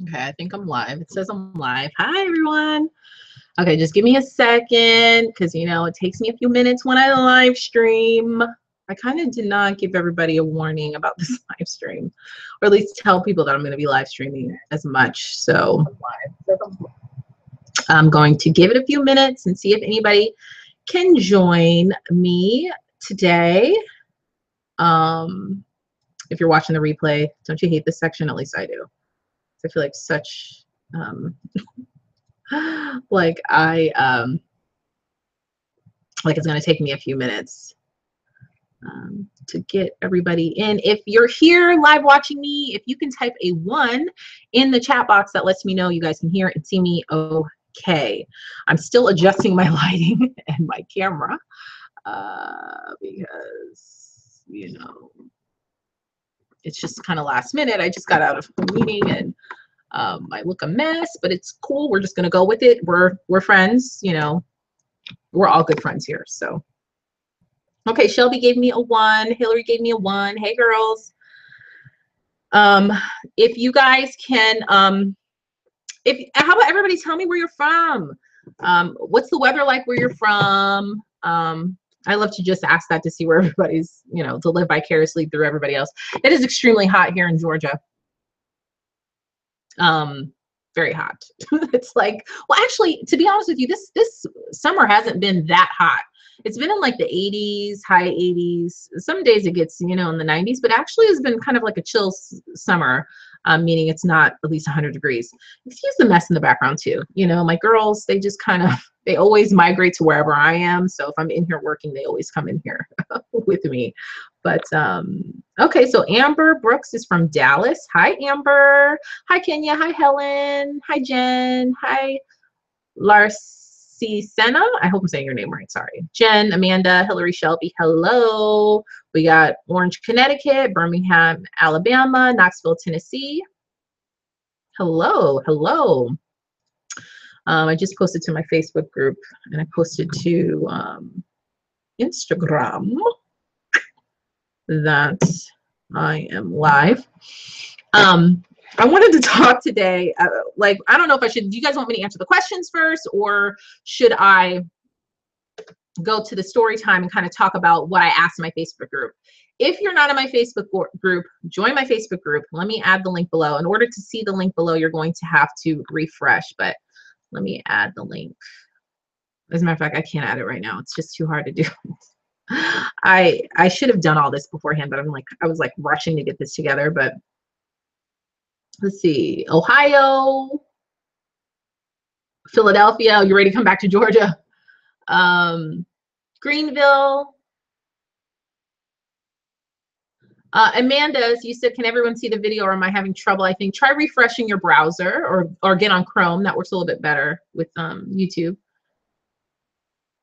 Okay, I think I'm live. It says I'm live. Hi, everyone. Okay, just give me a second because, you know, it takes me a few minutes when I live stream. I kind of did not give everybody a warning about this live stream, or at least tell people that I'm going to be live streaming as much. So I'm going to give it a few minutes and see if anybody can join me today. If you're watching the replay, don't you hate this section? At least I do. I feel like such like it's going to take me a few minutes to get everybody in. If you're here live watching me, if you can type a 1 in the chat box, that lets me know you guys can hear and see me okay. I'm still adjusting my lighting and my camera because, you know, it's just kind of last minute. I just got out of a meeting and I look a mess, but it's cool. We're just gonna go with it. We're friends, you know. We're all good friends here. So, okay, Shelby gave me a 1. Hillary gave me a 1. Hey, girls. If you guys can, how about everybody tell me where you're from? What's the weather like where you're from? I love to just ask that to see where everybody's, you know, to live vicariously through everybody else. It is extremely hot here in Georgia. Very hot. It's like, well, actually, to be honest with you, this summer hasn't been that hot. It's been in like the 80s, high 80s. Some days it gets, you know, in the 90s, but actually it's been kind of like a chill summer, meaning it's not at least 100 degrees. Excuse the mess in the background too. You know, my girls, they just kind of, they always migrate to wherever I am. So if I'm in here working, they always come in here with me. But okay, so Amber Brooks is from Dallas. Hi, Amber. Hi, Kenya. Hi, Helen. Hi, Jen. Hi, Larcena. I hope I'm saying your name right. Sorry. Jen, Amanda, Hillary, Shelby. Hello. We got Orange, Connecticut, Birmingham, Alabama, Knoxville, Tennessee. Hello. Hello. I just posted to my Facebook group and I posted to Instagram that I am live. I wanted to talk today, like, I don't know if I should, do you guys want me to answer the questions first, or should I go to the story time and kind of talk about what I asked in my Facebook group? If you're not in my Facebook group, join my Facebook group. Let me add the link below. In order to see the link below, you're going to have to refresh, but let me add the link. As a matter of fact, I can't add it right now. It's just too hard to do. I should have done all this beforehand, but I was like rushing to get this together. But let's see, Ohio, Philadelphia. You ready to come back to Georgia? Greenville. Amanda, you said, can everyone see the video, or am I having trouble? I think try refreshing your browser or get on Chrome. That works a little bit better with YouTube.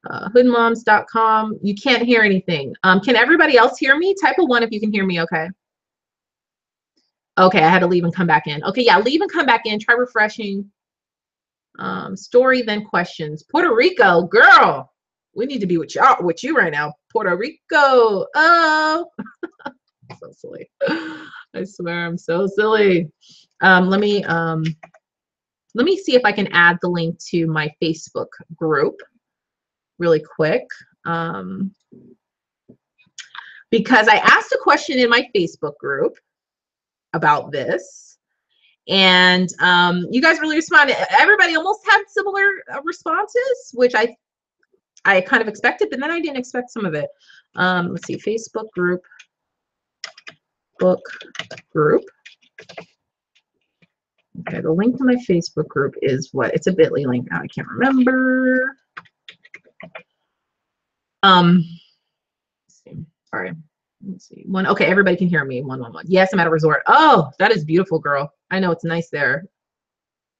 Hoodmoms.com. You can't hear anything. Can everybody else hear me? Type a 1 if you can hear me. Okay. Okay, I had to leave and come back in. Okay, yeah, leave and come back in. Try refreshing. Story, then questions. Puerto Rico, girl. We need to be with you right now. Puerto Rico. Oh. So silly. I swear I'm so silly. Let me see if I can add the link to my Facebook group really quick. Because I asked a question in my Facebook group about this, and you guys really responded. Everybody almost had similar responses, which I kind of expected, but then I didn't expect some of it. Let's see, Facebook group, book group. Okay, the link to my Facebook group is what? It's a bit.ly link now. I can't remember. Let's see. All right. Let's see. 1. Okay, everybody can hear me. 111. Yes, I'm at a resort. Oh, that is beautiful, girl. I know, it's nice there.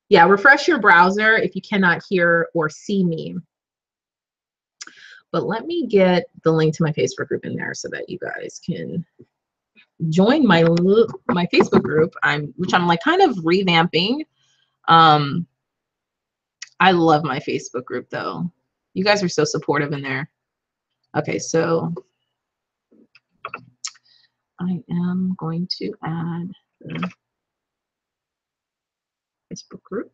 Yeah, refresh your browser if you cannot hear or see me. But let me get the link to my Facebook group in there so that you guys can join my Facebook group, which I'm like kind of revamping. I love my Facebook group though. You guys are so supportive in there. Okay, so I am going to add Facebook group.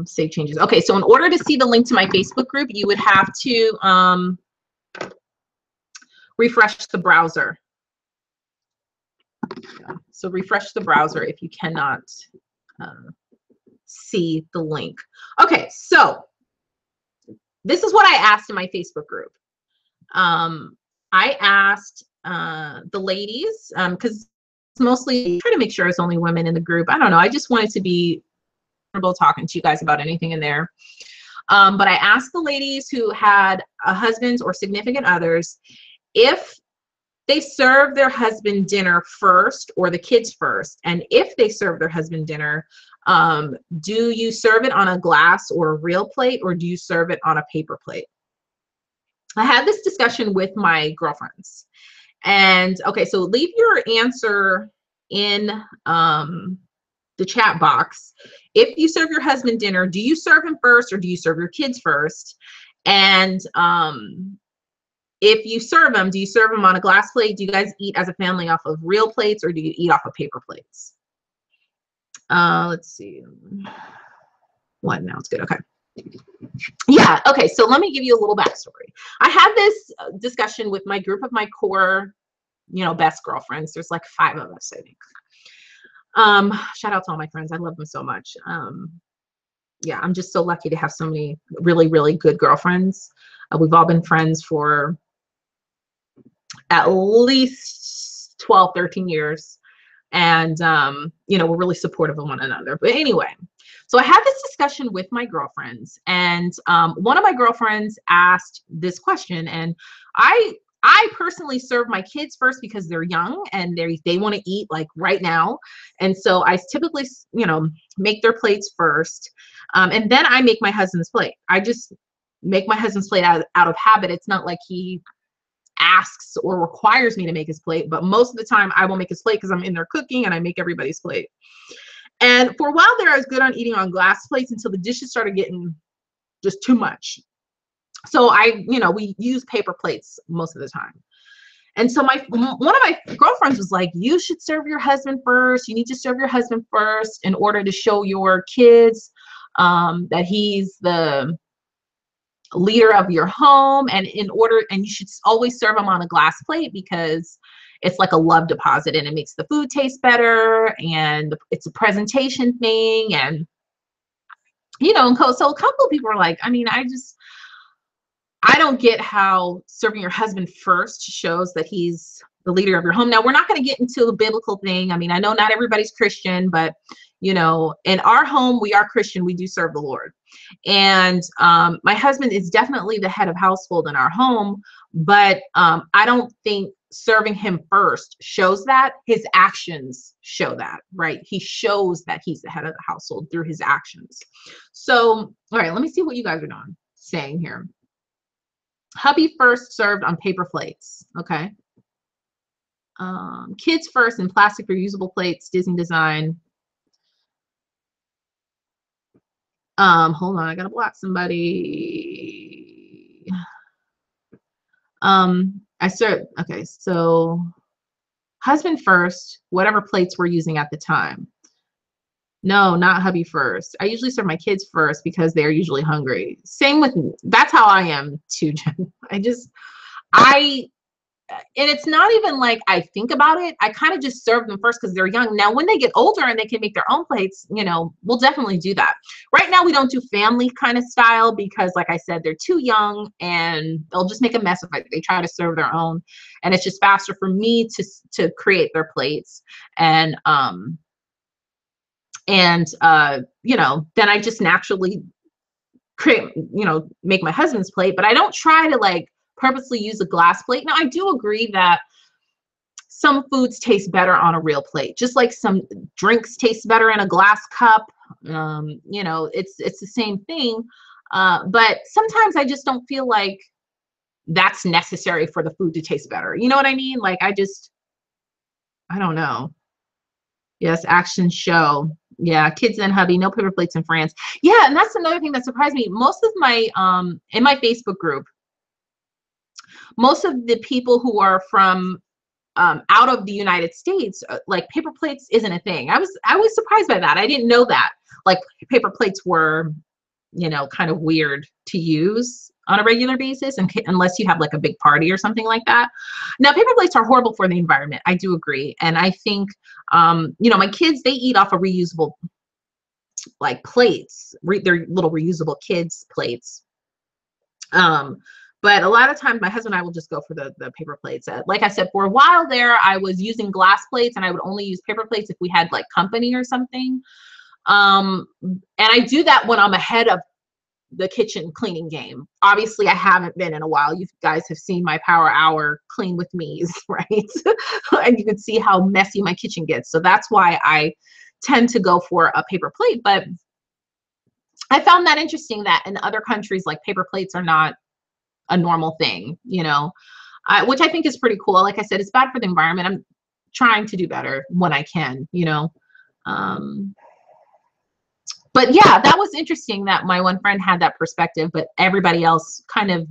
Save changes. Okay, so in order to see the link to my Facebook group, you would have to refresh the browser. So refresh the browser if you cannot see the link. Okay, so this is what I asked in my Facebook group. I asked the ladies, because mostly I try to make sure it's only women in the group. I don't know. I just wanted to be comfortable talking to you guys about anything in there. But I asked the ladies who had husbands or significant others if they serve their husband dinner first or the kids first. And if they serve their husband dinner, do you serve it on a glass or a real plate, or do you serve it on a paper plate? I had this discussion with my girlfriends. And okay, so leave your answer in the chat box. If you serve your husband dinner, do you serve him first or do you serve your kids first? And if you serve them, do you serve them on a glass plate? Do you guys eat as a family off of real plates, or do you eat off of paper plates? Let's see. What? Now it's good. Okay. Yeah. Okay. So let me give you a little backstory. I had this discussion with my group of my core, best girlfriends. There's like 5 of us, I think. Shout out to all my friends. I love them so much. Yeah, I'm just so lucky to have so many really, really good girlfriends. We've all been friends for at least 12, 13 years. And, we're really supportive of one another. But anyway, so I had this discussion with my girlfriends, and one of my girlfriends asked this question, and I personally serve my kids first because they're young and they want to eat like right now. And so I typically, make their plates first. And then I make my husband's plate. I just make my husband's plate out of habit. It's not like he asks or requires me to make his plate, but most of the time I will make his plate because I'm in there cooking and I make everybody's plate. And for a while there, I was good on eating on glass plates until the dishes started getting just too much. So we use paper plates most of the time. And so one of my girlfriends was like, you should serve your husband first. You need to serve your husband first in order to show your kids that he's the leader of your home, and you should always serve him on a glass plate because it's like a love deposit and it makes the food taste better, and it's a presentation thing. And so a couple of people are like, I don't get how serving your husband first shows that he's the leader of your home. Now, we're not going to get into the biblical thing. I know not everybody's Christian, but in our home, we are Christian. We do serve the Lord. And my husband is definitely the head of household in our home, but I don't think serving him first shows that. His actions show that, right? He shows that he's the head of the household through his actions. So, all right, let me see what you guys are saying here. Hubby first served on paper plates. Okay. Kids first in plastic reusable plates, Disney design. Hold on, I gotta block somebody. I served, okay, so husband first, whatever plates we're using at the time. No, not hubby first. I usually serve my kids first because they're usually hungry. Same with me. That's how I am too, Jen. And it's not even like I think about it. I kind of just serve them first because they're young. Now, when they get older and they can make their own plates, we'll definitely do that. Right now, we don't do family kind of style because, like I said, they're too young and they'll just make a mess of it. They try to serve their own, and it's just faster for me to create their plates. And then I just naturally make my husband's plate, but I don't try to purposely use a glass plate. Now, I do agree that some foods taste better on a real plate, just like some drinks taste better in a glass cup. It's the same thing. But sometimes I just don't feel like that's necessary for the food to taste better. You know what I mean? I don't know. Yes, actions show. Yeah, kids and hubby, no paper plates in France. Yeah, and that's another thing that surprised me. Most of my in my Facebook group, most of the people who are from out of the United States, like paper plates isn't a thing. I was surprised by that. I didn't know that like paper plates were, you know, kind of weird to use on a regular basis, and unless you have like a big party or something like that. Now, paper plates are horrible for the environment. I do agree. And I think, you know, my kids, they eat off of reusable like plates, they're little reusable kids plates. But a lot of times my husband and I will just go for the paper plates. Like I said, for a while there, I was using glass plates, and I would only use paper plates if we had like company or something. And I do that when I'm ahead of the kitchen cleaning game. Obviously, I haven't been in a while. You guys have seen my power hour clean with me's, right? And you can see how messy my kitchen gets. So that's why I tend to go for a paper plate. But I found that interesting that in other countries, like paper plates are not a normal thing, you know, which I think is pretty cool. Like I said, it's bad for the environment. I'm trying to do better when I can, you know. But yeah, that was interesting that my one friend had that perspective, but everybody else kind of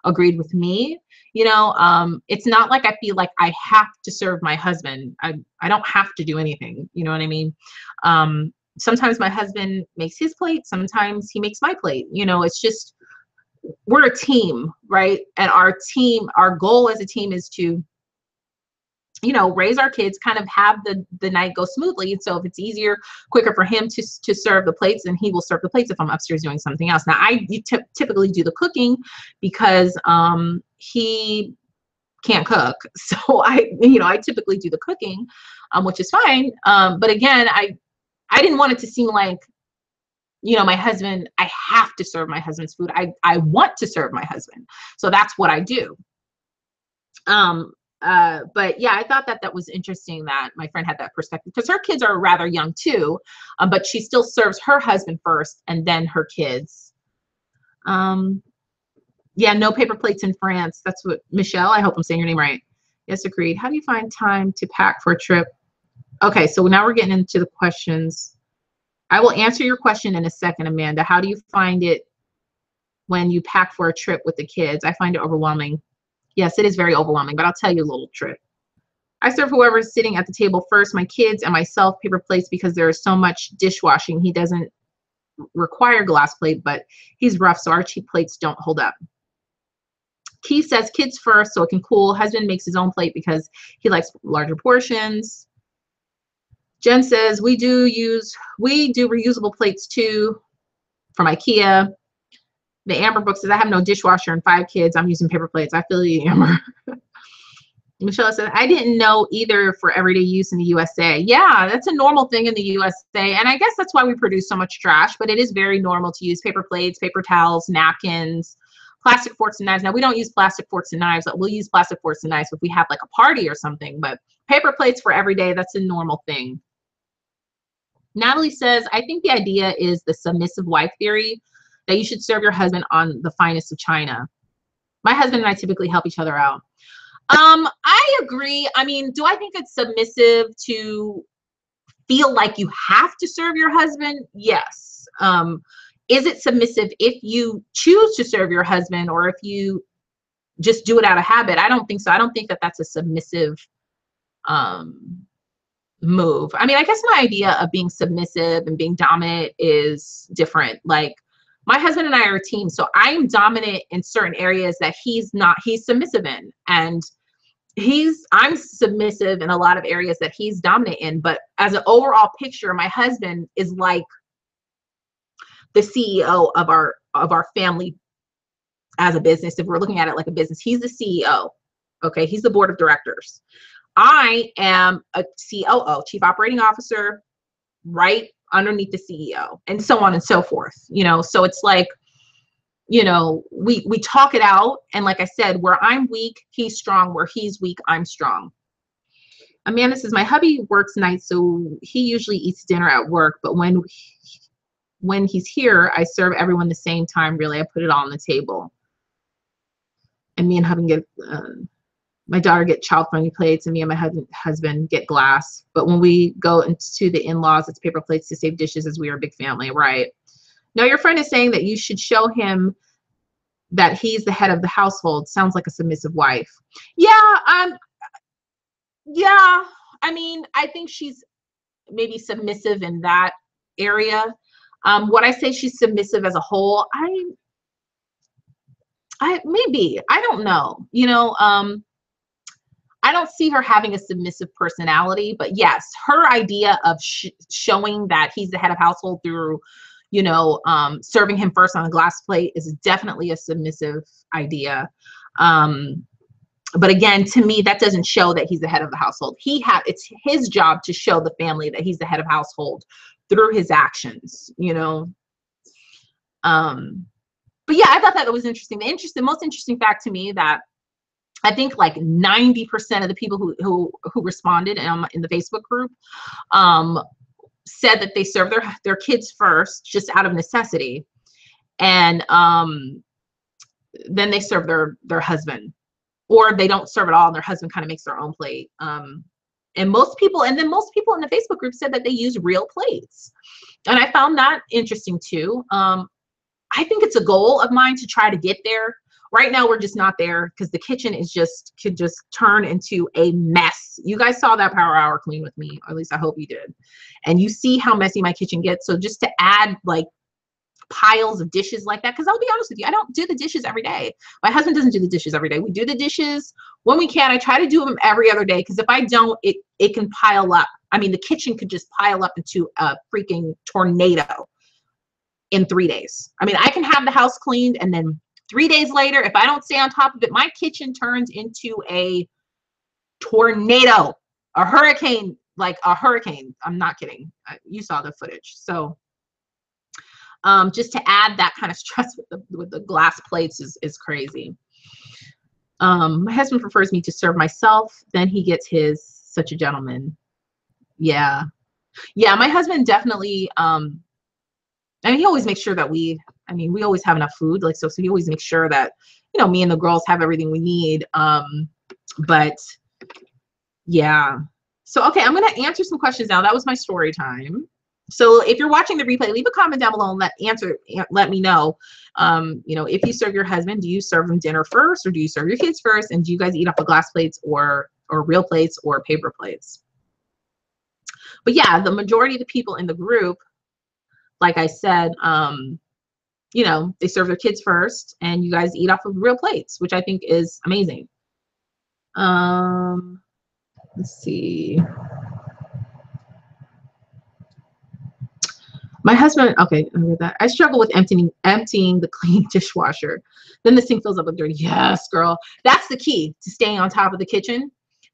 agreed with me. You know, it's not like I feel like I have to serve my husband. I don't have to do anything. You know what I mean? Sometimes my husband makes his plate. Sometimes he makes my plate. You know, it's just, we're a team, right? And our goal as a team is to, you know, raise our kids, kind of have the night go smoothly. So if it's easier, quicker for him to serve the plates, then he will serve the plates if I'm upstairs doing something else. Now, I typically do the cooking because he can't cook. So I typically do the cooking, which is fine. But again, I didn't want it to seem like, you know, my husband, I have to serve my husband's food. I want to serve my husband. So that's what I do. But yeah, I thought that was interesting that my friend had that perspective, because her kids are rather young too, but she still serves her husband first and then her kids. Yeah, no paper plates in France. That's what Michelle, I hope I'm saying your name right. Yes, agreed. How do you find time to pack for a trip? Okay, so now we're getting into the questions. I will answer your question in a second, Amanda. How do you find it when you pack for a trip with the kids? I find it overwhelming. Yes, it is very overwhelming, but I'll tell you a little trick. I serve whoever is sitting at the table first, my kids and myself, paper plates, because there is so much dishwashing. He doesn't require glass plate, but he's rough, so our cheap plates don't hold up. Key says kids first, so it can cool. Husband makes his own plate because he likes larger portions. Jen says we do reusable plates too from IKEA. The Amber book says I have no dishwasher and 5 kids. I'm using paper plates. I feel you, Amber. Michelle says I didn't know either for everyday use in the USA. Yeah, that's a normal thing in the USA, and I guess that's why we produce so much trash. But it is very normal to use paper plates, paper towels, napkins, plastic forks and knives. Now we don't use plastic forks and knives. We'll use plastic forks and knives if we have like a party or something. But paper plates for everyday, that's a normal thing. Natalie says, I think the idea is the submissive wife theory, that you should serve your husband on the finest of china. My husband and I typically help each other out. I agree. I mean, do I think it's submissive to feel like you have to serve your husband? Yes. Is it submissive if you choose to serve your husband, or if you just do it out of habit? I don't think so. I don't think that that's a submissive move. I mean, I guess my idea of being submissive and being dominant is different. Like, my husband and I are a team, so I am dominant in certain areas that he's not. He's submissive in, and I'm submissive in a lot of areas that he's dominant in. But as an overall picture, my husband is like the CEO of our family as a business. If we're looking at it like a business, he's the CEO. Okay, he's the board of directors. I am a COO, chief operating officer, right underneath the CEO, and so on and so forth. You know, so it's like, you know, we talk it out. And like I said, where I'm weak, he's strong. Where he's weak, I'm strong. Amanda says, my hubby works nights, so he usually eats dinner at work. But when he's here, I serve everyone the same time. Really, I put it all on the table. And me and hubby get, my daughter get child-friendly plates, and me and my husband get glass. But when we go into the in-laws, it's paper plates to save dishes, as we are a big family, right? Now, your friend is saying that you should show him that he's the head of the household. Sounds like a submissive wife. Yeah, Yeah, I mean, I think she's maybe submissive in that area. What I say she's submissive as a whole, I maybe, I don't know. I don't see her having a submissive personality, but yes, her idea of showing that he's the head of household through, serving him first on a glass plate is definitely a submissive idea. But again, to me, that doesn't show that he's the head of the household. It's his job to show the family that he's the head of household through his actions, But yeah, I thought that was interesting. The most interesting fact to me that I think like 90% of the people who responded in the Facebook group said that they serve their kids first, just out of necessity, and then they serve their husband, or they don't serve at all, and their husband kind of makes their own plate. And most people in the Facebook group said that they use real plates, and I found that interesting too. I think it's a goal of mine to try to get there. Right now, we're just not there because the kitchen could just turn into a mess. You guys saw that Power Hour clean with me, or at least I hope you did. And you see how messy my kitchen gets. So just to add like piles of dishes like that, because I'll be honest with you, I don't do the dishes every day. My husband doesn't do the dishes every day. We do the dishes when we can. I try to do them every other day, because if I don't, it can pile up. I mean, the kitchen could just pile up into a freaking tornado in 3 days. I mean, I can have the house cleaned, and then 3 days later, if I don't stay on top of it, my kitchen turns into a tornado, a hurricane, like a hurricane. I'm not kidding. You saw the footage. So just to add that kind of stress with the glass plates is crazy. My husband prefers me to serve myself. Then he gets his. Such a gentleman. Yeah. My husband definitely, and he always makes sure that we always have enough food. Like, so he always makes sure that, me and the girls have everything we need. But yeah. So, okay, I'm going to answer some questions now. That was my story time. So if you're watching the replay, leave a comment down below and let me know, if you serve your husband, do you serve him dinner first, or do you serve your kids first? And do you guys eat off of glass plates or real plates or paper plates? But yeah, the majority of the people in the group, like I said, they serve their kids first, and you guys eat off of real plates, which I think is amazing. Let's see. My husband, okay, I struggle with emptying the clean dishwasher. Then the sink fills up with dirty. Yes, girl. That's the key to staying on top of the kitchen,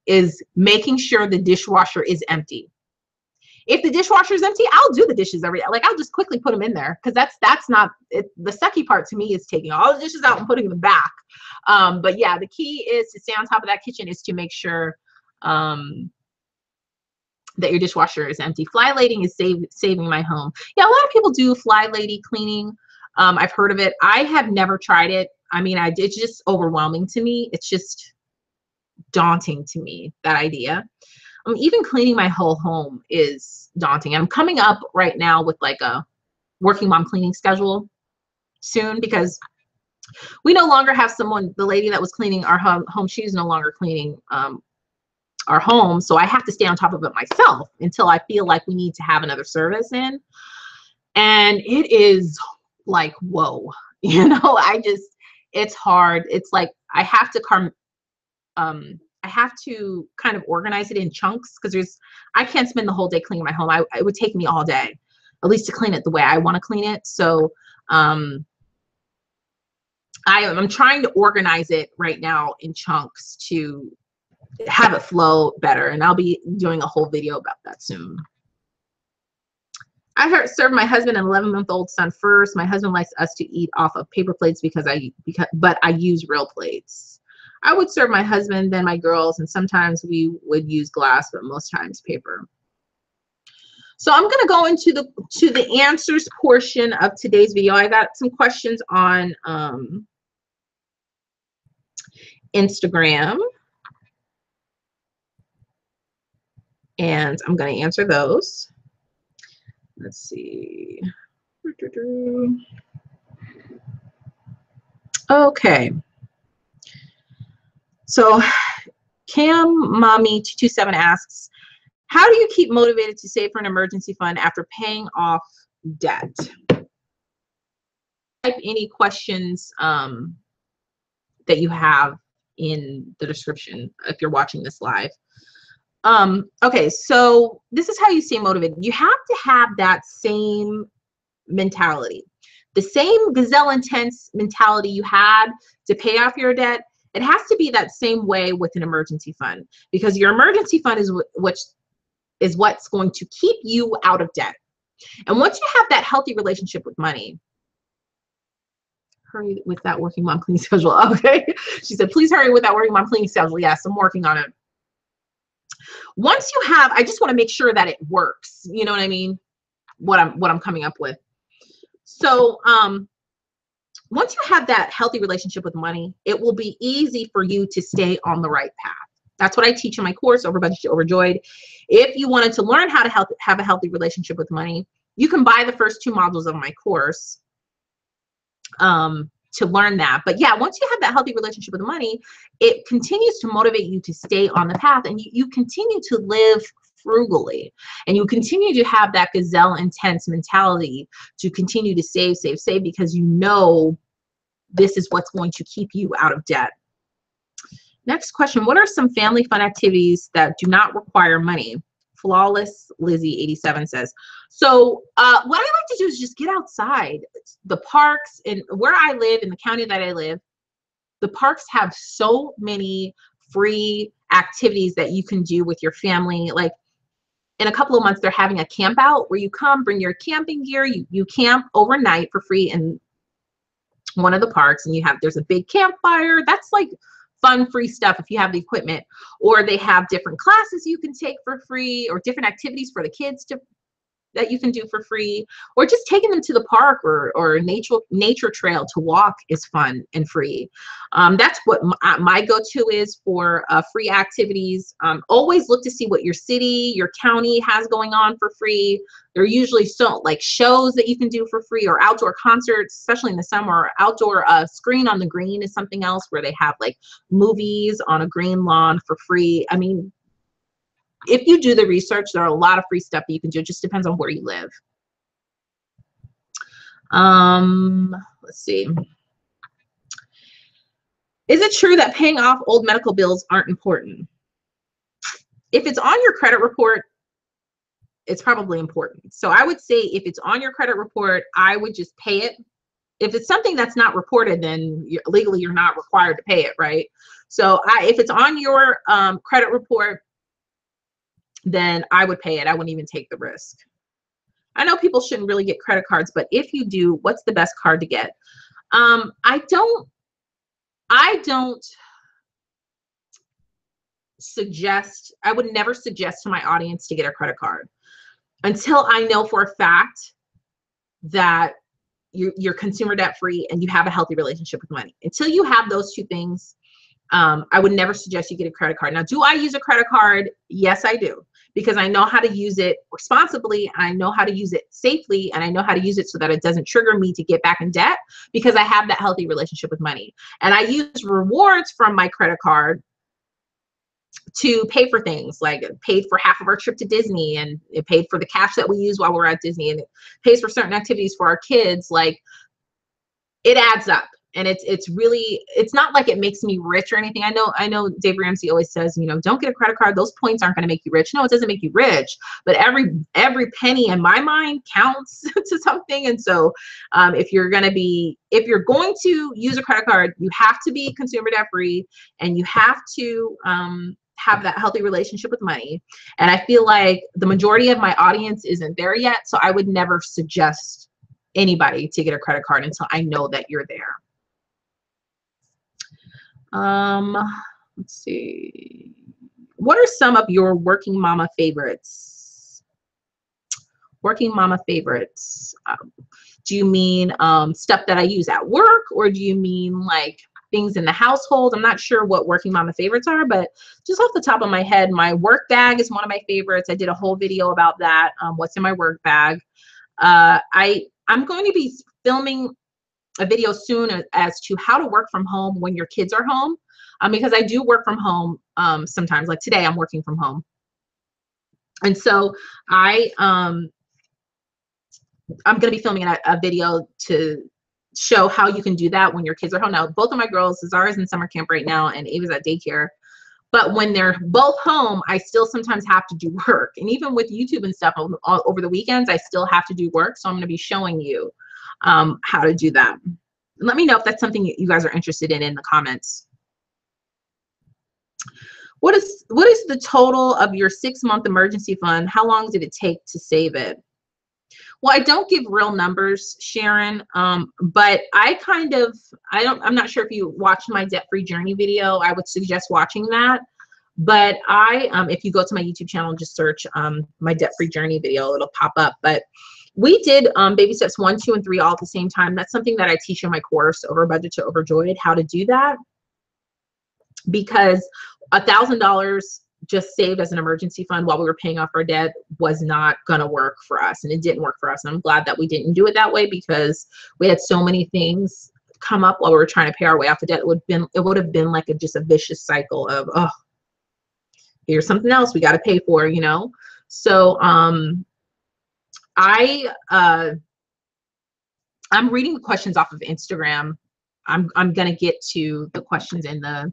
is making sure the dishwasher is empty. If the dishwasher is empty, I'll do the dishes I'll just quickly put them in there, because that's not it. The sucky part to me is taking all the dishes out and putting them back. But yeah, the key is to stay on top of that kitchen, is to make sure that your dishwasher is empty. Fly lading is saving my home. Yeah, a lot of people do fly lady cleaning. I've heard of it. I have never tried it. I mean, it's just overwhelming to me. It's just daunting to me, that idea. Even cleaning my whole home is daunting. I'm coming up right now with like a working mom cleaning schedule soon, because we no longer have the lady that was cleaning our home, she's no longer cleaning our home. So I have to stay on top of it myself until I feel like we need to have another service in. And it is like, whoa, it's hard. It's like, I have to kind of organize it in chunks, because I can't spend the whole day cleaning my home. It would take me all day, at least, to clean it the way I want to clean it. So I'm trying to organize it right now in chunks to have it flow better, and I'll be doing a whole video about that soon. I served my husband and 11-month-old son first. My husband likes us to eat off of paper plates but I use real plates. I would serve my husband, then my girls, and sometimes we would use glass, but most times paper. So I'm going to go into the answers portion of today's video. I got some questions on Instagram, and I'm going to answer those. Let's see. Okay. So Cam Mommy 227 asks, how do you keep motivated to save for an emergency fund after paying off debt? Type any questions that you have in the description if you're watching this live. Okay, so this is how you stay motivated. You have to have that same mentality, the same gazelle intense mentality you had to pay off your debt. It has to be that same way with an emergency fund, because your emergency fund is what's going to keep you out of debt. And once you have that healthy relationship with money, hurry with that working mom cleaning schedule. Okay. She said, please hurry with that working mom cleaning schedule. Yes, I'm working on it. Once you have, I just want to make sure that it works. You know what I mean? What I'm coming up with. So, once you have that healthy relationship with money, it will be easy for you to stay on the right path. That's what I teach in my course, Over Budget to Overjoyed. If you wanted to learn how to have a healthy relationship with money, you can buy the first 2 modules of my course to learn that. But yeah, once you have that healthy relationship with money, it continues to motivate you to stay on the path, and you continue to live frugally, and you continue to have that gazelle intense mentality to continue to save, because you know this is what's going to keep you out of debt. Next question, what are some family fun activities that do not require money? Flawless Lizzie 87 says, so what I like to do is just get outside. The parks, and where I live, in the county that I live, the parks have so many free activities that you can do with your family. Like in a couple of months, they're having a camp out where you come, bring your camping gear, you camp overnight for free in one of the parks, and there's a big campfire. That's like fun, free stuff if you have the equipment. Or they have different classes you can take for free, or different activities for the kids that you can do for free, or just taking them to the park or nature trail to walk is fun and free. That's what my go-to is for free activities. Always look to see what your city, your county has going on for free. There are usually like shows that you can do for free, or outdoor concerts, especially in the summer. Outdoor Screen on the Green is something else where they have like movies on a green lawn for free. I mean, if you do the research, there are a lot of free stuff that you can do. It just depends on where you live. Let's see. Is it true that paying off old medical bills aren't important? If it's on your credit report, it's probably important. So I would say if it's on your credit report, I would just pay it. If it's something that's not reported, then legally you're not required to pay it, right? So if it's on your credit report, then I would pay it. I wouldn't even take the risk. I know people shouldn't really get credit cards, but if you do, what's the best card to get? I don't suggest, I would never suggest to my audience to get a credit card until I know for a fact that you're consumer debt free and you have a healthy relationship with money. Until you have those 2 things, I would never suggest you get a credit card. Now, do I use a credit card? Yes, I do, because I know how to use it responsibly. I know how to use it safely, and I know how to use it so that it doesn't trigger me to get back in debt, because I have that healthy relationship with money. And I use rewards from my credit card to pay for things, like it paid for half of our trip to Disney, and it paid for the cash that we use while we're at Disney, and it pays for certain activities for our kids. Like, it adds up. And it's really, it's not like it makes me rich or anything. I know Dave Ramsey always says, you know, don't get a credit card. Those points aren't going to make you rich. No, it doesn't make you rich, but every penny in my mind counts to something. And so if you're going to use a credit card, you have to be consumer debt free, and you have to have that healthy relationship with money. And I feel like the majority of my audience isn't there yet. So I would never suggest anybody to get a credit card until I know that you're there. Let's see. What are some of your working mama favorites? Working mama favorites. Do you mean stuff that I use at work, or do you mean like things in the household? I'm not sure what working mama favorites are, but just off the top of my head, my work bag is one of my favorites. I did a whole video about that. What's in my work bag. I'm going to be filming a video soon as to how to work from home when your kids are home. because I do work from home sometimes. Like today, I'm working from home, and so I'm going to be filming a video to show how you can do that when your kids are home. Now, both of my girls, Zara's in summer camp right now, and Ava's at daycare. But when they're both home, I still sometimes have to do work. And even with YouTube and stuff over the weekends, I still have to do work. So I'm going to be showing you how to do that. Let me know if that's something you guys are interested in the comments. What is the total of your 6-month emergency fund? How long did it take to save it? Well, I don't give real numbers, Sharon, but I'm not sure if you watched my debt-free journey video. I would suggest watching that. But if you go to my YouTube channel and just search my debt-free journey video, it'll pop up. But we did baby steps 1, 2, and 3 all at the same time. That's something that I teach in my course, Over Budget to Overjoyed, how to do that. Because $1,000 just saved as an emergency fund while we were paying off our debt was not going to work for us, and it didn't work for us. And I'm glad that we didn't do it that way, because we had so many things come up while we were trying to pay our way off the debt. It would have been like just a vicious cycle of, oh, here's something else we got to pay for, you know? So I'm reading the questions off of Instagram. I'm going to get to the questions in the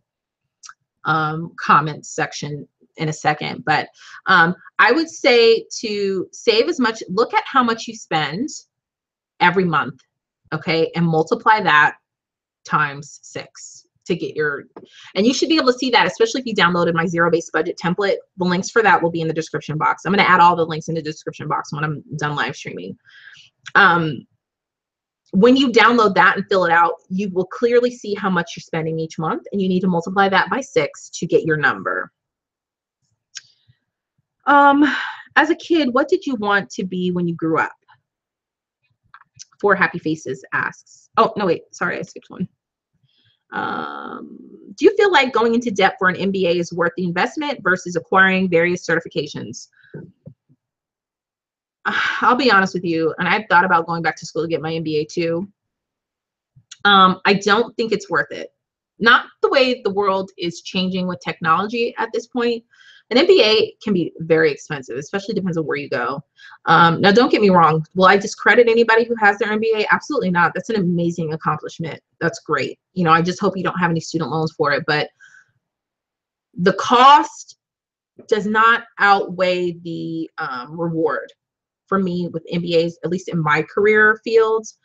comments section in a second, but I would say to save as much, look at how much you spend every month, okay, and multiply that times 6 to get and you should be able to see that, especially if you downloaded my zero-based budget template. The links for that will be in the description box. I'm going to add all the links in the description box when I'm done live streaming. When you download that and fill it out, you will clearly see how much you're spending each month, and you need to multiply that by 6 to get your number. As a kid, what did you want to be when you grew up? 4 Happy Faces asks. Oh, no, wait, sorry, I skipped one. Do you feel like going into debt for an MBA is worth the investment versus acquiring various certifications? I'll be honest with you, and I've thought about going back to school to get my MBA too. I don't think it's worth it. Not the way the world is changing with technology at this point. An MBA can be very expensive, especially depends on where you go. Now, don't get me wrong. Will I discredit anybody who has their MBA? Absolutely not. That's an amazing accomplishment. That's great. You know, I just hope you don't have any student loans for it. But the cost does not outweigh the reward. For me with MBAs, at least in my career fields,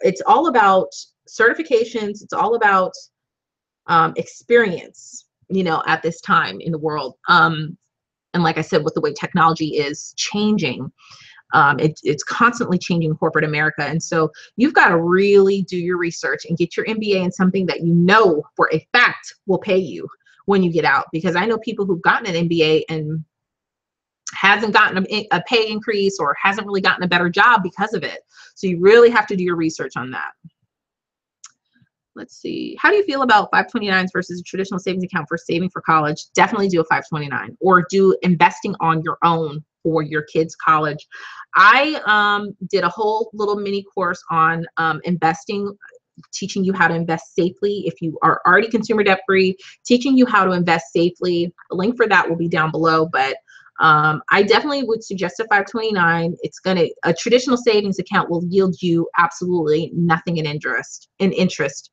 it's all about certifications. It's all about experience, you know, at this time in the world. And like I said, with the way technology is changing, it's constantly changing corporate America. And so you've got to really do your research and get your MBA in something that you know for a fact will pay you when you get out. Because I know people who've gotten an MBA and hasn't gotten a pay increase or hasn't really gotten a better job because of it. So you really have to do your research on that. Let's see. How do you feel about 529s versus a traditional savings account for saving for college? Definitely do a 529 or do investing on your own for your kids' college. I did a whole little mini course on investing, teaching you how to invest safely if you are already consumer debt free, teaching you how to invest safely. The link for that will be down below, but I definitely would suggest a 529. A traditional savings account will yield you absolutely nothing in interest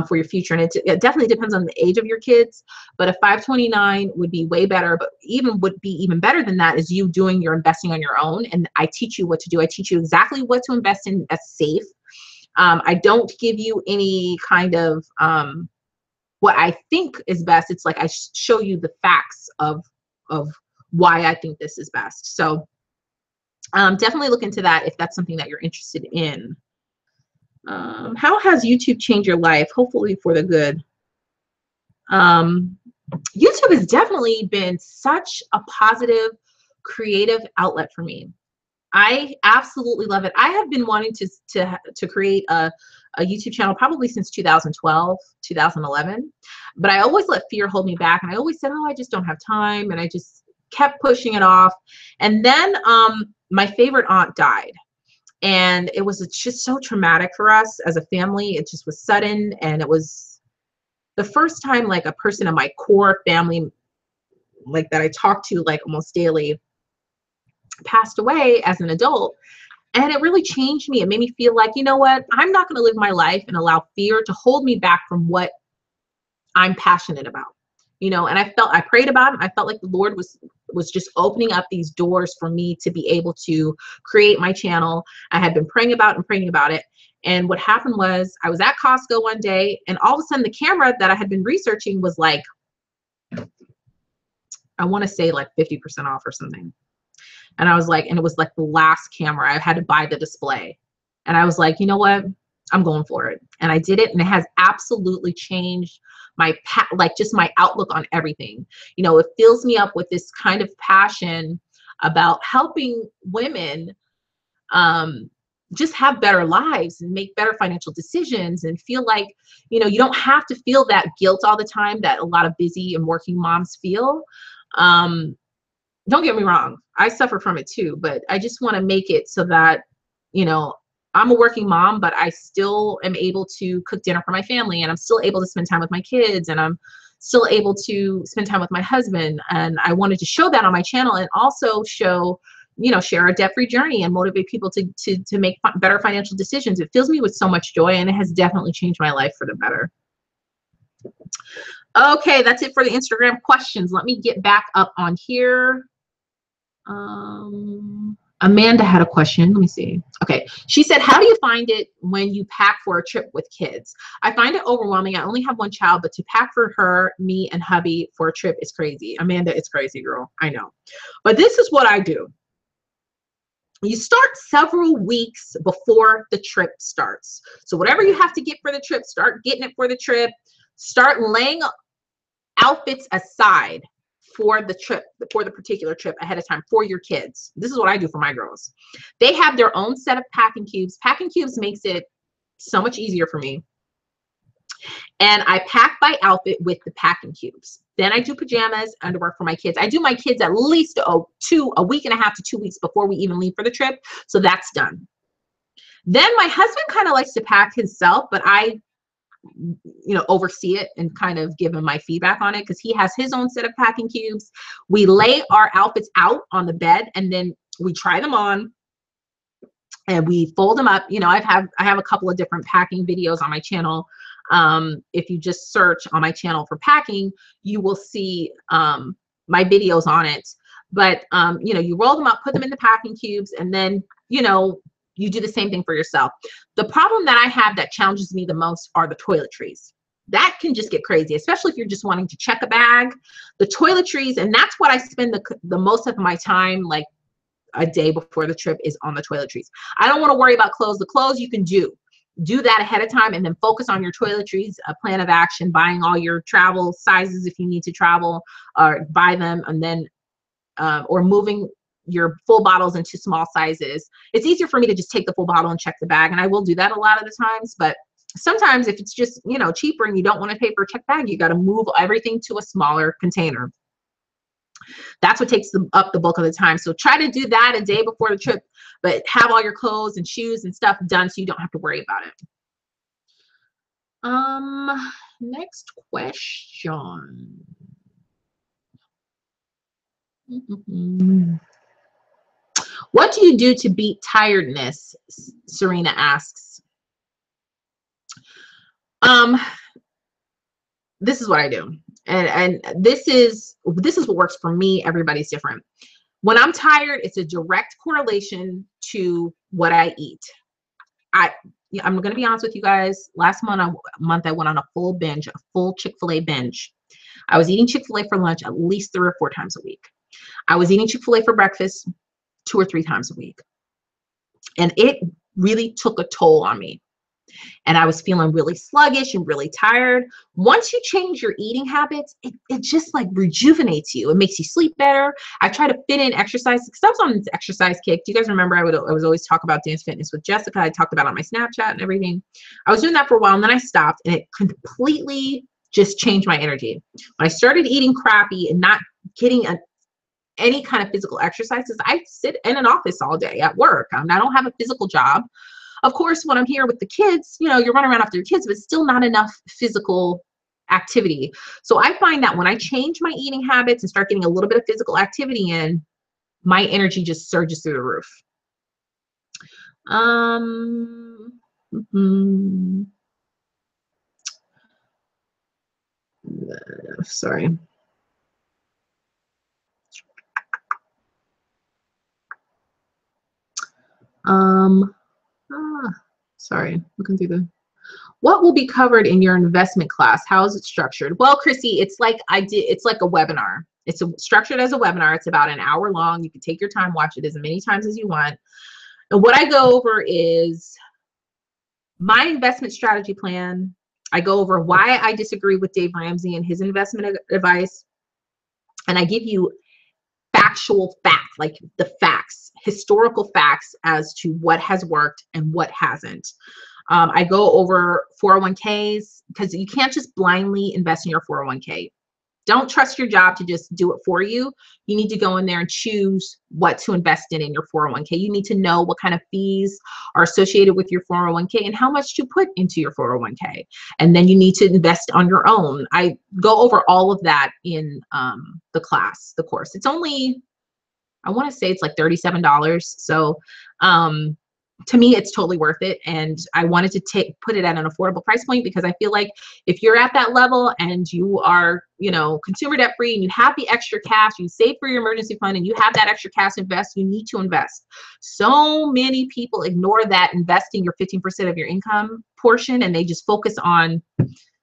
for your future. And it definitely depends on the age of your kids, but a 529 would be way better. But would be even better than that is you doing your investing on your own. And I teach you what to do. I teach you exactly what to invest in that's safe. I don't give you any kind of what I think is best. It's like I show you the facts of why I think this is best. So definitely look into that if that's something that you're interested in. How has YouTube changed your life? Hopefully for the good. YouTube has definitely been such a positive, creative outlet for me. I absolutely love it. I have been wanting to create a YouTube channel probably since 2012, 2011, but I always let fear hold me back. And I always said, oh, I just don't have time. And I just kept pushing it off. And then my favorite aunt died. And it was just so traumatic for us as a family. It just was sudden, and it was the first time like a person in my core family, like that I talk to like almost daily, passed away as an adult. And it really changed me. It made me feel like, you know what, I'm not going to live my life and allow fear to hold me back from what I'm passionate about. And I prayed about it. I felt like the Lord was just opening up these doors for me to be able to create my channel. I had been praying about it. And what happened was I was at Costco one day, and all of a sudden the camera that I had been researching was like, I want to say like 50% off or something. And I was like, and it was like the last camera. I had to buy the display. And I was like, you know what? I'm going for it. And I did it. And it has absolutely changed like just my outlook on everything. It fills me up with this kind of passion about helping women just have better lives and make better financial decisions and feel like, you don't have to feel that guilt all the time that a lot of busy and working moms feel. Don't get me wrong, I suffer from it too, but I just want to make it so that, I'm a working mom, but I still am able to cook dinner for my family, and I'm still able to spend time with my kids, and I'm still able to spend time with my husband. And I wanted to show that on my channel, and also show, share a debt-free journey and motivate people to make better financial decisions. It fills me with so much joy, and it has definitely changed my life for the better. Okay, that's it for the Instagram questions. Let me get back up on here. Amanda had a question. Let me see. Okay. She said, how do you find it when you pack for a trip with kids? I find it overwhelming. I only have one child, but to pack for her, me, and hubby for a trip is crazy. Amanda, it's crazy, girl. I know. But this is what I do. You start several weeks before the trip starts. So whatever you have to get for the trip, start getting it for the trip. Start laying outfits aside for the trip, for the particular trip ahead of time for your kids. This is what I do for my girls. They have their own set of packing cubes. Packing cubes makes it so much easier for me. And I pack by outfit with the packing cubes. Then I do pajamas, underwear for my kids. I do my kids at least a week and a half to 2 weeks before we even leave for the trip. So that's done. Then my husband kind of likes to pack himself, but I oversee it and kind of give him my feedback on it because he has his own set of packing cubes. We lay our outfits out on the bed, and then we try them on and we fold them up. I have a couple of different packing videos on my channel. If you just search on my channel for packing, you will see my videos on it. But you roll them up, put them in the packing cubes, and then you do the same thing for yourself. The problem that I have that challenges me the most are the toiletries. That can just get crazy, especially if you're just wanting to check a bag. The toiletries, and that's what I spend the most of my time, like a day before the trip, is on the toiletries. I don't want to worry about clothes. The clothes you can do that ahead of time, and then focus on your toiletries, a plan of action, buying all your travel sizes if you need to travel, or buy them, and then or moving your full bottles into small sizes. It's easier for me to just take the full bottle and check the bag, and I will do that a lot of the times. But sometimes if it's just cheaper and you don't want to pay for a check bag, you got to move everything to a smaller container. That's what takes up the bulk of the time. So try to do that a day before the trip, but have all your clothes and shoes and stuff done so you don't have to worry about it. Next question. What do you do to beat tiredness? Serena asks. This is what I do. And this is what works for me. Everybody's different. When I'm tired, it's a direct correlation to what I eat. I'm going to be honest with you guys. Last month I went on a full Chick-fil-A binge. I was eating Chick-fil-A for lunch at least 3 or 4 times a week. I was eating Chick-fil-A for breakfast 2 or 3 times a week. And it really took a toll on me. And I was feeling really sluggish and really tired. Once you change your eating habits, it just like rejuvenates you. It makes you sleep better. I try to fit in exercise because I was on this exercise kick. Do you guys remember I was always talk about dance fitness with Jessica? I talked about it on my Snapchat and everything. I was doing that for a while, and then I stopped, and it completely just changed my energy. When I started eating crappy and not getting any kind of physical exercises, I sit in an office all day at work. I don't have a physical job. Of course, when I'm here with the kids, you're running around after your kids, but it's still not enough physical activity. So I find that when I change my eating habits and start getting a little bit of physical activity in, my energy just surges through the roof. Mhm. Sorry. Um, Sorry, looking through the. What will be covered in your investment class? How is it structured? Well, Chrissy, it's like it's like a webinar. It's structured as a webinar. It's about an hour long. You can take your time, watch it as many times as you want. And what I go over is my investment strategy plan. I go over why I disagree with Dave Ramsey and his investment advice. And I give you factual facts, like the facts, historical facts as to what has worked and what hasn't. I go over 401ks because you can't just blindly invest in your 401k. Don't trust your job to just do it for you. You need to go in there and choose what to invest in your 401k. You need to know what kind of fees are associated with your 401k and how much to put into your 401k. And then you need to invest on your own. I go over all of that in the course. It's only, I want to say it's like $37. So to me, it's totally worth it. And I wanted to put it at an affordable price point because I feel like if you're at that level and you are, consumer debt free and you have the extra cash, you save for your emergency fund and you have that extra cash to invest, you need to invest. So many people ignore that investing your 15% of your income portion and they just focus on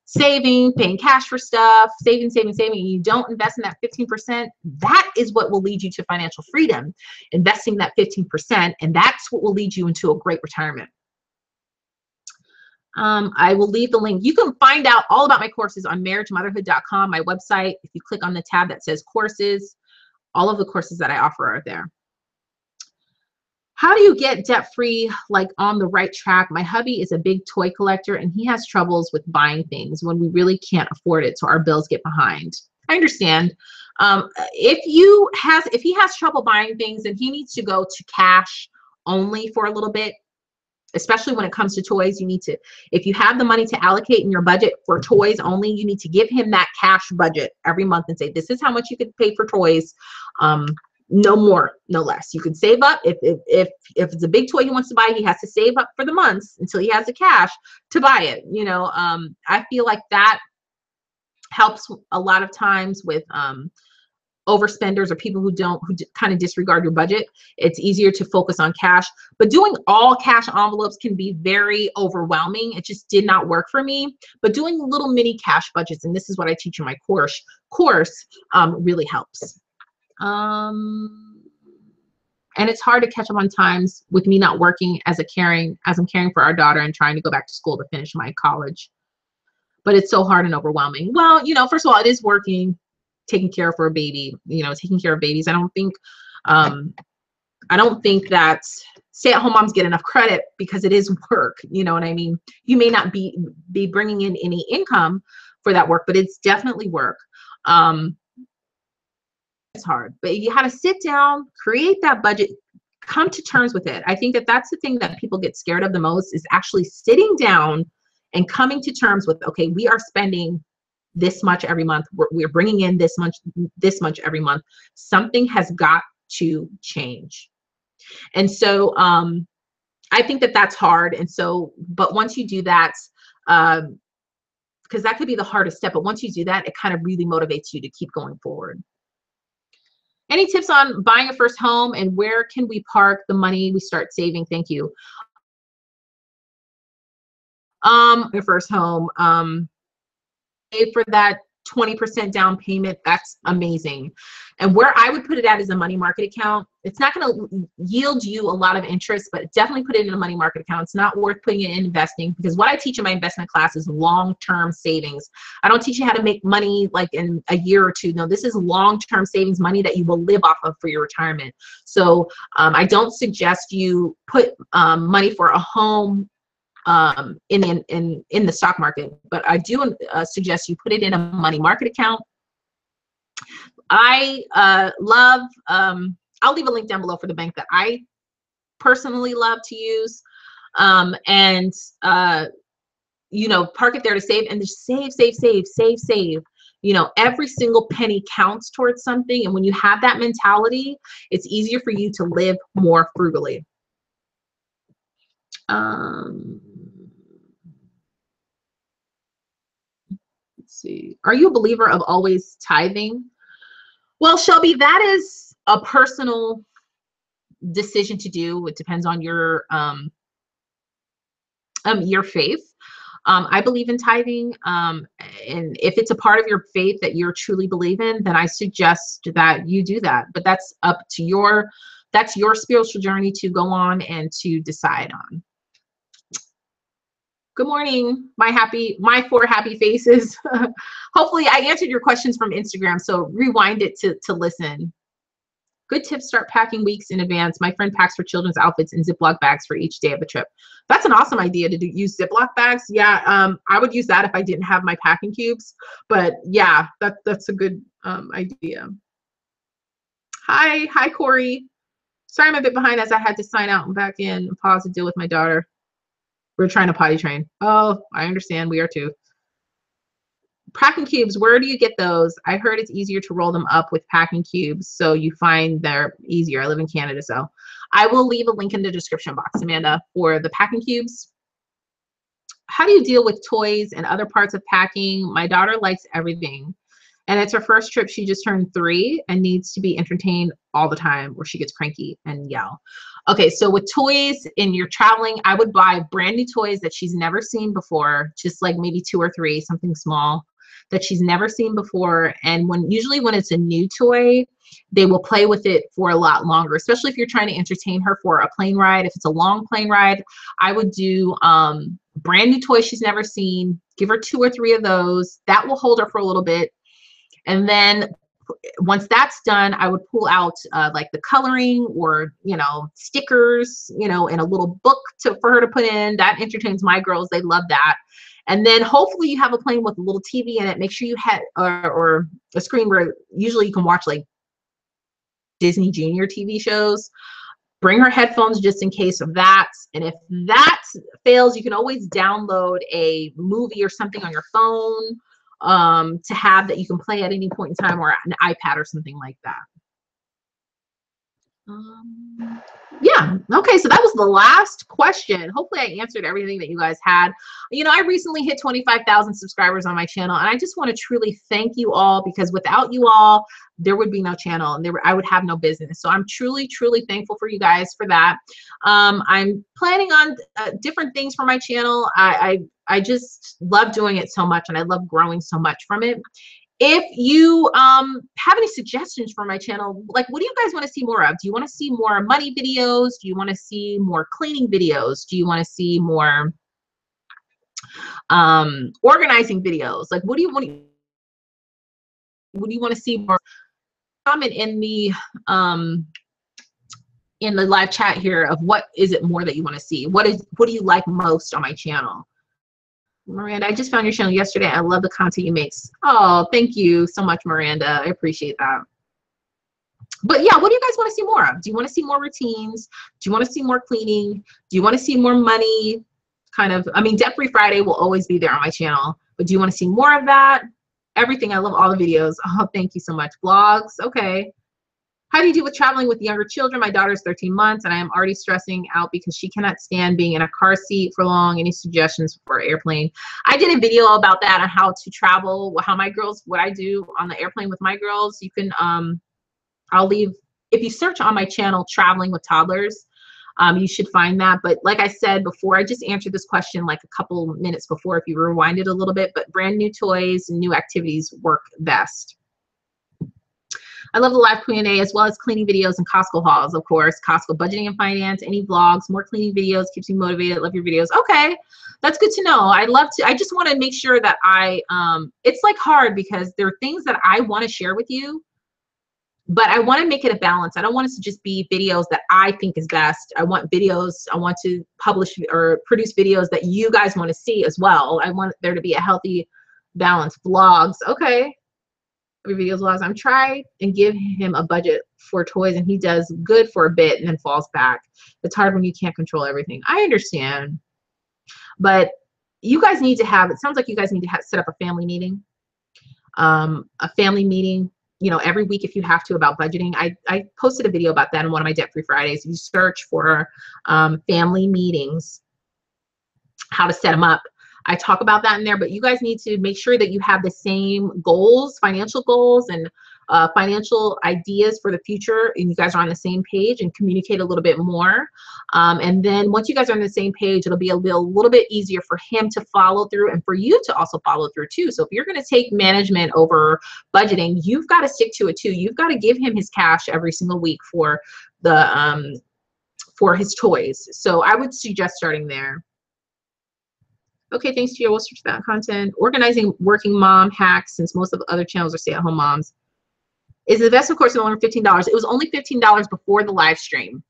saving, paying cash for stuff, saving, and you don't invest in that 15%, that is what will lead you to financial freedom, investing that 15%, and that's what will lead you into a great retirement. I will leave the link. You can find out all about my courses on marriagemotherhood.com, my website. If you click on the tab that says courses, all of the courses that I offer are there. How do you get debt-free, like on the right track? My hubby is a big toy collector and he has troubles with buying things when we really can't afford it, so our bills get behind. I understand. If he has trouble buying things, then he needs to go to cash only for a little bit, especially when it comes to toys. You need to, if you have the money to allocate in your budget for toys only, you need to give him that cash budget every month and say, this is how much you could pay for toys. No more, no less. You can save up. If it's a big toy he wants to buy, he has to save up for the months until he has the cash to buy it. I feel like that helps a lot of times with overspenders or people who kind of disregard your budget. It's easier to focus on cash, but doing all cash envelopes can be very overwhelming. It just did not work for me. But doing little mini cash budgets, and this is what I teach in my course, really helps. And it's hard to catch up on times with me not working as I'm caring for our daughter and trying to go back to school to finish my college. But it's so hard and overwhelming. Well, first of all, it is working, taking care of a baby, taking care of babies. I don't think that stay-at-home moms get enough credit because it is work. You know what I mean? You may not be bringing in any income for that work, but it's definitely work. It's hard, but you have to sit down, create that budget, come to terms with it. I think that that's the thing that people get scared of the most, is actually sitting down and coming to terms with, okay, we are spending this much every month. We're bringing in this much every month. Something has got to change. And so I think that that's hard. And so, but once you do that, because that could be the hardest step, but once you do that, it kind of really motivates you to keep going forward. Any tips on buying a first home and where can we park the money we start saving? Thank you. Your first home, pay for that 20% down payment. That's amazing. And where I would put it at is a money market account. It's not going to yield you a lot of interest, but definitely put it in a money market account. It's not worth putting it in investing, because what I teach in my investment class is long-term savings. I don't teach you how to make money like in a year or two. No, this is long-term savings, money that you will live off of for your retirement. So I don't suggest you put money for a home in the stock market, but I do suggest you put it in a money market account. I love, I'll leave a link down below for the bank that I personally love to use. you know, park it there to save, and just save, save, save, save, save. You know, every single penny counts towards something. And when you have that mentality, it's easier for you to live more frugally. Let's see. Are you a believer of always tithing? Well, Shelby, that is a personal decision to do. It depends on your faith. I believe in tithing. And if it's a part of your faith that you're truly believe in, then I suggest that you do that. But that's up to that's your spiritual journey to go on and to decide on. Good morning, my 4 happy faces. Hopefully I answered your questions from Instagram, so rewind it to listen. Good tips, start packing weeks in advance. My friend packs her children's outfits in Ziploc bags for each day of the trip. That's an awesome idea to use Ziploc bags. Yeah, I would use that if I didn't have my packing cubes. But yeah, that's a good idea. Hi, Corey. Sorry I'm a bit behind as I had to sign out and back in and pause to deal with my daughter. We're trying to potty train. Oh, I understand. We are too. Packing cubes, where do you get those? I heard it's easier to roll them up with packing cubes, so you find they're easier. I live in Canada, so I will leave a link in the description box, Amanda, for the packing cubes. How do you deal with toys and other parts of packing? My daughter likes everything, and it's her first trip. She just turned 3 and needs to be entertained all the time, or she gets cranky and yell. Okay, so with toys and you're traveling, I would buy brand new toys that she's never seen before, just like maybe 2 or 3, something small that she's never seen before. And usually when it's a new toy, they will play with it for a lot longer, especially if you're trying to entertain her for a plane ride. If it's a long plane ride, I would do brand new toys she's never seen, give her 2 or 3 of those. That will hold her for a little bit. And then once that's done, I would pull out like the coloring or, you know, stickers, you know, and a little book for her to put in. That entertains my girls. They love that. And then hopefully you have a plane with a little TV in it. Make sure you had or a screen where usually you can watch like Disney Junior TV shows. Bring her headphones just in case of that. And if that fails, you can always download a movie or something on your phone to have that you can play at any point in time, or an iPad or something like that. Yeah, okay, so that was the last question. Hopefully I answered everything that you guys had. You know, I recently hit 25,000 subscribers on my channel, and I just want to truly thank you all, because without you all, there would be no channel, and I would have no business. So I'm truly, truly thankful for you guys for that. I'm planning on different things for my channel. I just love doing it so much, and I love growing so much from it. If you have any suggestions for my channel, like what do you guys want to see more of? Do you want to see more money videos? Do you want to see more cleaning videos? Do you want to see more organizing videos? Like what do you want to see more? Comment in the live chat here of what is it more that you want to see? What do you like most on my channel? Miranda, I just found your channel yesterday. I love the content you make. Oh, thank you so much, Miranda. I appreciate that. But yeah, what do you guys want to see more of? Do you want to see more routines? Do you want to see more cleaning? Do you want to see more money? Kind of, I mean, Debt Free Friday will always be there on my channel, but do you want to see more of that? Everything. I love all the videos. Oh, thank you so much. Vlogs. Okay. How do you deal with traveling with younger children? My daughter's 13 months and I am already stressing out because she cannot stand being in a car seat for long. Any suggestions for airplane? I did a video about that on how to travel, what I do on the airplane with my girls. You can, I'll leave, if you search on my channel, Traveling with Toddlers, you should find that. But like I said before, I just answered this question like a couple minutes before, if you rewind it a little bit, but brand new toys and new activities work best. I love the live Q&A as well as cleaning videos and Costco hauls, of course. Costco budgeting and finance, any vlogs, more cleaning videos, keeps me motivated. Love your videos. Okay, that's good to know. I just want to make sure that it's like hard because there are things that I want to share with you, but I want to make it a balance. I don't want it to just be videos that I think is best. I want to publish or produce videos that you guys want to see as well. I want there to be a healthy balance. Vlogs, okay. Videos vlogs. I'm trying and give him a budget for toys and he does good for a bit and then falls back. It's hard when you can't control everything. I understand, but you guys need to have, it sounds like you guys need to set up a family meeting. Every week if you have to, about budgeting. I posted a video about that in one of my Debt Free Fridays. If you search for family meetings, how to set them up, I talk about that in there. But you guys need to make sure that you have the same goals, financial goals, and financial ideas for the future, and you guys are on the same page, and communicate a little bit more. And then once you guys are on the same page, it'll be a little bit easier for him to follow through, and for you to also follow through too. So if you're going to take management over budgeting, you've got to stick to it too. You've got to give him his cash every single week for his toys. So I would suggest starting there. Okay, thanks to your We'll search that content. Organizing working mom hacks, since most of the other channels are stay-at-home moms. Is the investment course no longer $15? It was only $15 before the live stream.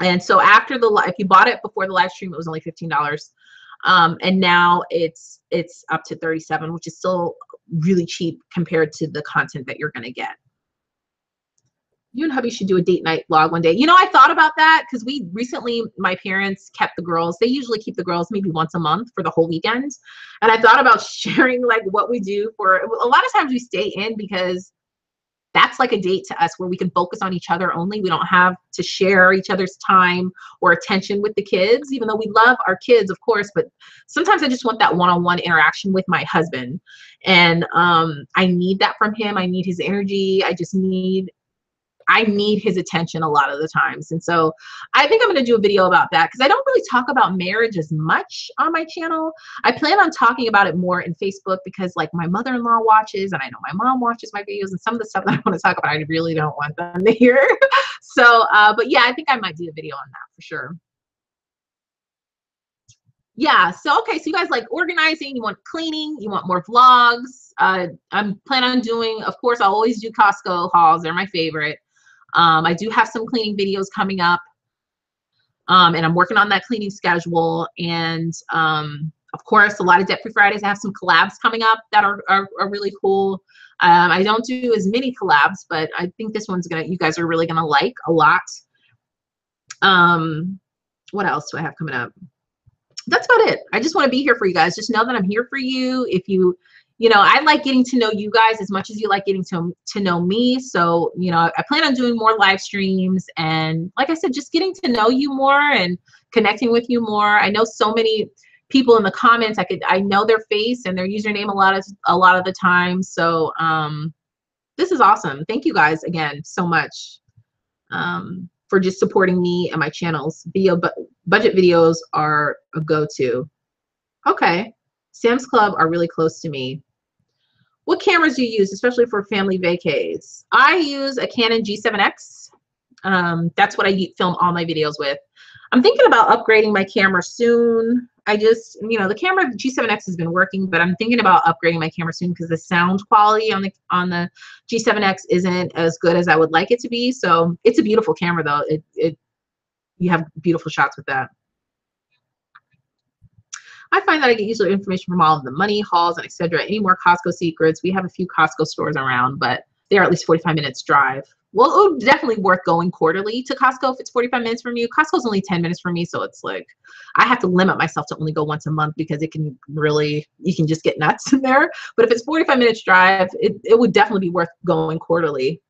And so after if you bought it before the live stream, it was only $15. And now it's up to $37, which is still really cheap compared to the content that you're going to get. You and hubby should do a date night vlog one day. I thought about that because my parents kept the girls. They usually keep the girls maybe once a month for the whole weekend. And I thought about sharing like what we do for, a lot of times we stay in because that's like a date to us where we can focus on each other only. We don't have to share each other's time or attention with the kids, even though we love our kids, of course. But sometimes I just want that one-on-one interaction with my husband. And I need that from him. I need his energy. I need his attention a lot of the times. And so I think I'm going to do a video about that because I don't really talk about marriage as much on my channel. I plan on talking about it more in Facebook because like my mother-in-law watches, and I know my mom watches my videos, and some of the stuff that I want to talk about, I really don't want them to hear. So, but yeah, I think I might do a video on that for sure. Yeah, so okay, so you guys like organizing, you want cleaning, you want more vlogs. I'm planning on doing, of course, I always do Costco hauls. They're my favorite. I do have some cleaning videos coming up, and I'm working on that cleaning schedule. And of course, a lot of Debt Free Fridays. I have some collabs coming up that are really cool. I don't do as many collabs, but I think this one's you guys are really gonna like a lot. What else do I have coming up? That's about it. I just want to be here for you guys. Just know that I'm here for you. If I like getting to know you guys as much as you like getting to know me. So, I plan on doing more live streams, and like I said, just getting to know you more and connecting with you more. I know so many people in the comments. I know their face and their username a lot of the time. So, this is awesome. Thank you guys again so much for just supporting me and my channels. Budget videos are a go-to. Okay. Sam's Club are really close to me. What cameras do you use, especially for family vacays? I use a Canon G7X. That's what I film all my videos with. I'm thinking about upgrading my camera soon. The camera G7X has been working, but I'm thinking about upgrading my camera soon because the sound quality on the G7X isn't as good as I would like it to be. So it's a beautiful camera though. You have beautiful shots with that. I find that I get useful information from all of the money hauls and etc. Any more Costco secrets? We have a few Costco stores around, but they're at least 45 minutes drive. Well, it would definitely worth going quarterly to Costco if it's 45 minutes from you. Costco's only 10 minutes from me, so it's like I have to limit myself to only go once a month because you can just get nuts in there. But if it's 45 minutes drive, it would definitely be worth going quarterly.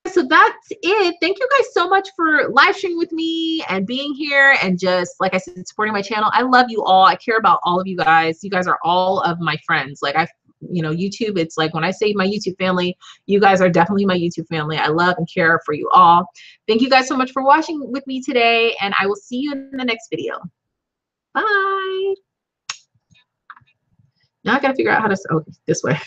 So that's it. Thank you guys so much for live streaming with me and being here and just, like I said, supporting my channel. I love you all. I care about all of you guys. You guys are all of my friends. Like YouTube, it's like when I say my YouTube family, you guys are definitely my YouTube family. I love and care for you all. Thank you guys so much for watching with me today, and I will see you in the next video. Bye. Now I gotta figure out how to, this way.